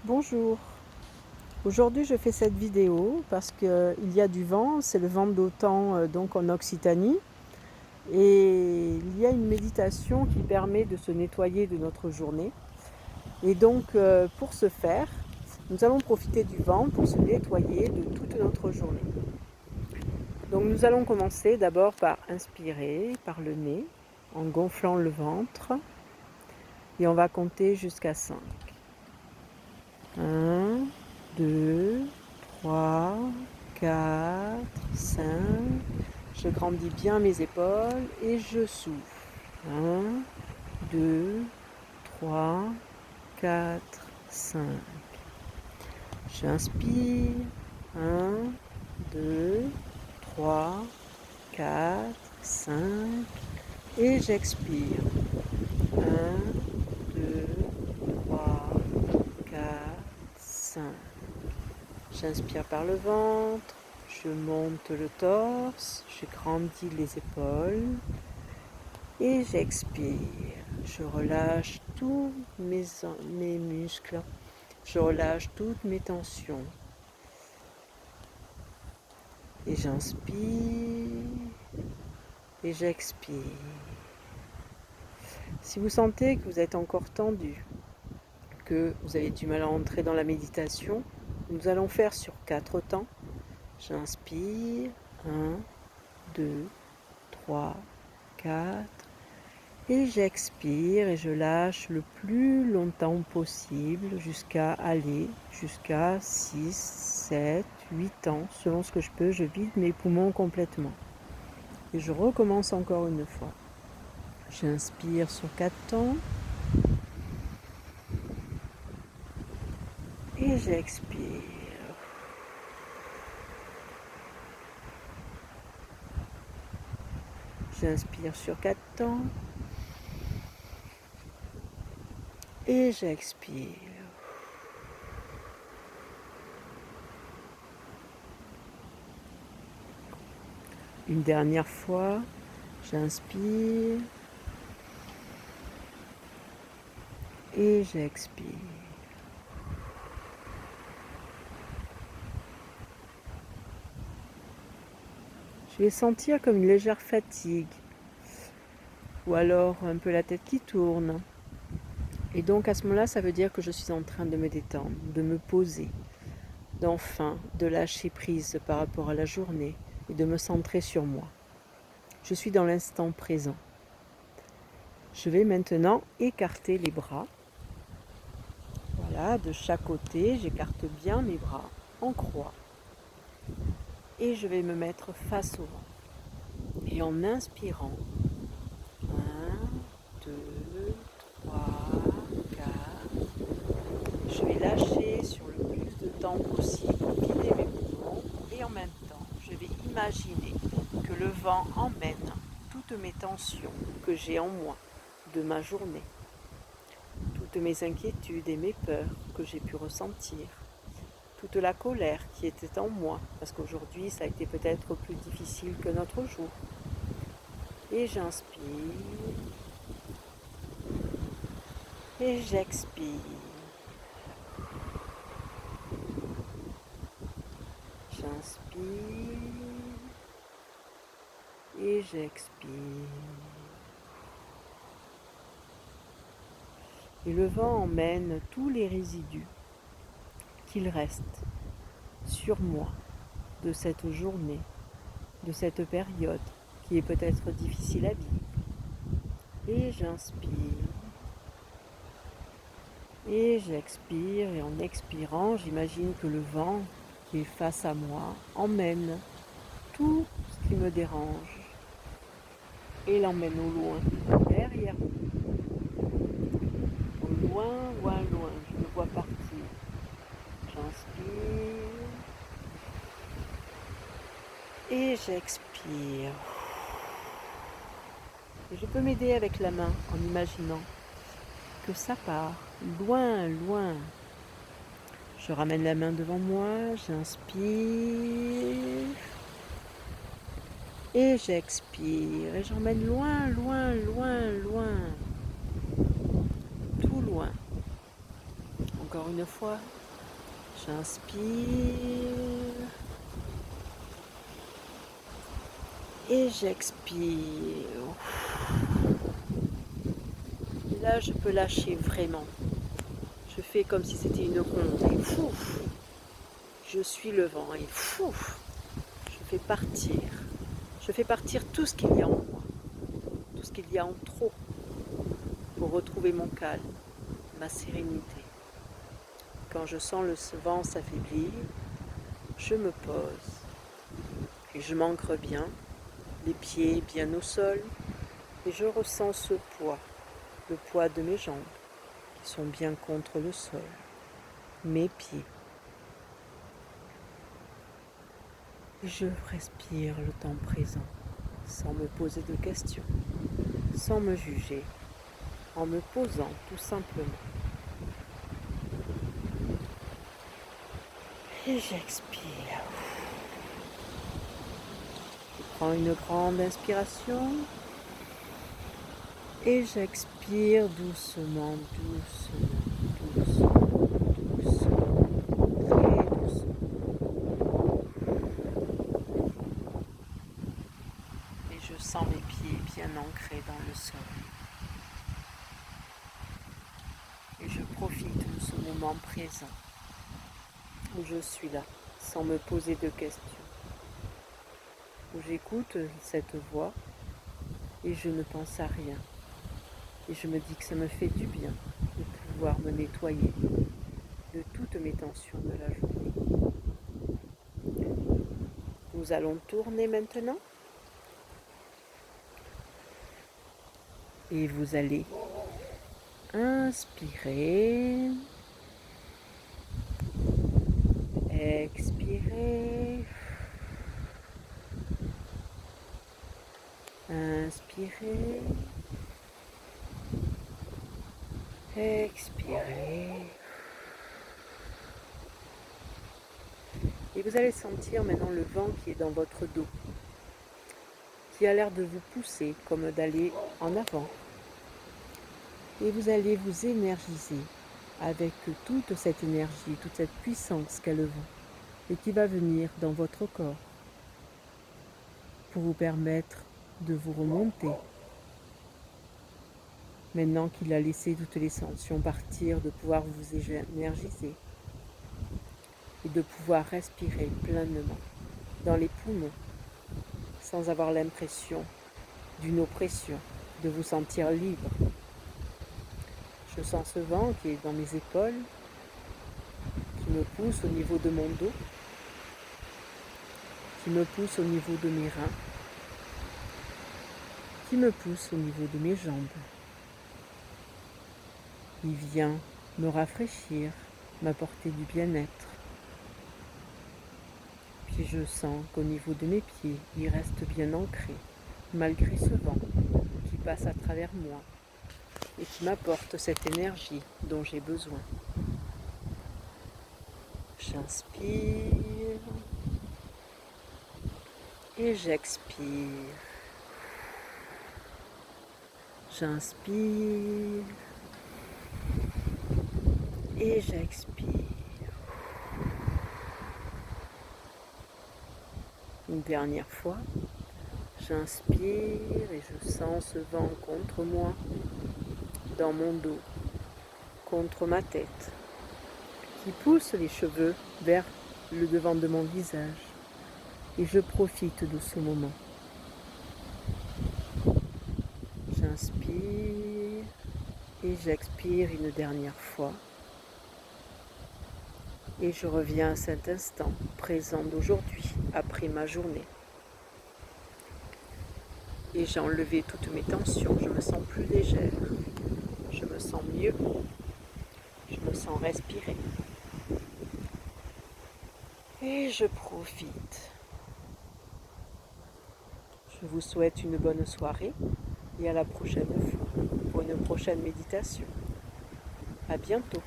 Bonjour, aujourd'hui je fais cette vidéo parce qu'il y a du vent, c'est le vent d'Autan donc en Occitanie et il y a une méditation qui permet de se nettoyer de notre journée et donc pour ce faire, nous allons profiter du vent pour se nettoyer de toute notre journée. Donc nous allons commencer d'abord par inspirer par le nez en gonflant le ventre et on va compter jusqu'à 5. 1, 2, 3, 4, 5. Je grandis bien mes épaules et je souffle. 1, 2, 3, 4, 5. J'inspire. 1, 2, 3, 4, 5. Et j'expire. 1, 2, 3, 4, 5. J'inspire par le ventre, je monte le torse, je grandis les épaules et j'expire. Je relâche tous mes muscles, je relâche toutes mes tensions. Et j'inspire et j'expire. Si vous sentez que vous êtes encore tendu, que vous avez du mal à entrer dans la méditation, nous allons faire sur 4 temps. J'inspire, 1, 2, 3, 4 et j'expire et je lâche le plus longtemps possible jusqu'à 6, 7, 8 ans, selon ce que je peux, je vide mes poumons complètement. Et je recommence encore une fois. J'inspire sur 4 temps et j'expire. J'inspire sur 4 temps et j'expire. Une dernière fois, j'inspire et j'expire. Je vais sentir comme une légère fatigue ou alors un peu la tête qui tourne. Et donc à ce moment-là, ça veut dire que je suis en train de me détendre, de me poser, d'enfin de lâcher prise par rapport à la journée et de me centrer sur moi. Je suis dans l'instant présent. Je vais maintenant écarter les bras. Voilà, de chaque côté, j'écarte bien mes bras en croix. Et je vais me mettre face au vent. Et en inspirant, 1, 2, 3, 4, je vais lâcher sur le plus de temps possible, vider mes poumons et en même temps, je vais imaginer que le vent emmène toutes mes tensions que j'ai en moi de ma journée, toutes mes inquiétudes et mes peurs que j'ai pu ressentir, toute la colère qui était en moi, parce qu'aujourd'hui ça a été peut-être plus difficile que notre jour. Et j'inspire et j'expire. J'inspire et j'expire. Et le vent emmène tous les résidus qu'il reste sur moi de cette journée, de cette période qui est peut-être difficile à vivre. Et j'inspire et j'expire et en expirant, j'imagine que le vent qui est face à moi emmène tout ce qui me dérange et l'emmène au loin, derrière moi, au loin, loin, loin, je le vois partir. J'inspire et j'expire. Et je peux m'aider avec la main en imaginant que ça part loin, loin. Je ramène la main devant moi, j'inspire et j'expire. Et j'emmène loin, loin, loin, loin. Tout loin. Encore une fois, j'inspire et j'expire. Et là, je peux lâcher vraiment. Je fais comme si c'était une ronde et je suis le vent et je fais partir. Je fais partir tout ce qu'il y a en moi, tout ce qu'il y a en trop pour retrouver mon calme, ma sérénité. Quand je sens le vent s'affaiblir, je me pose et je m'ancre bien, les pieds bien au sol, et je ressens ce poids, le poids de mes jambes qui sont bien contre le sol, mes pieds. Je respire le temps présent, sans me poser de questions, sans me juger, en me posant tout simplement. Et j'expire. Je prends une grande inspiration et j'expire doucement, doucement, très doucement. Et je sens mes pieds bien ancrés dans le sol. Et je profite de ce moment présent où je suis là, sans me poser de questions. Où j'écoute cette voix et je ne pense à rien. Et je me dis que ça me fait du bien de pouvoir me nettoyer de toutes mes tensions de la journée. Nous allons tourner maintenant. Et vous allez inspirer, expirer, inspirer, expirer. Et vous allez sentir maintenant le vent qui est dans votre dos, qui a l'air de vous pousser comme d'aller en avant. Et vous allez vous énergiser avec toute cette énergie, toute cette puissance qu'a le vent et qui va venir dans votre corps pour vous permettre de vous remonter. Maintenant qu'il a laissé toutes les tensions partir, de pouvoir vous énergiser et de pouvoir respirer pleinement dans les poumons sans avoir l'impression d'une oppression, de vous sentir libre. Je sens ce vent qui est dans mes épaules, qui me pousse au niveau de mon dos, qui me pousse au niveau de mes reins, qui me pousse au niveau de mes jambes. Il vient me rafraîchir, m'apporter du bien-être. Puis je sens qu'au niveau de mes pieds, il reste bien ancré, malgré ce vent qui passe à travers moi et qui m'apporte cette énergie dont j'ai besoin. J'inspire et j'expire. J'inspire et j'expire. Une dernière fois, j'inspire et je sens ce vent contre moi, dans mon dos, contre ma tête, qui pousse les cheveux vers le devant de mon visage. Et je profite de ce moment. J'inspire et j'expire une dernière fois. Et je reviens à cet instant présent d'aujourd'hui, après ma journée. Et j'ai enlevé toutes mes tensions, je me sens plus légère, je me sens mieux, je me sens respirer. Et je profite. Je vous souhaite une bonne soirée et à la prochaine fois pour une prochaine méditation. À bientôt.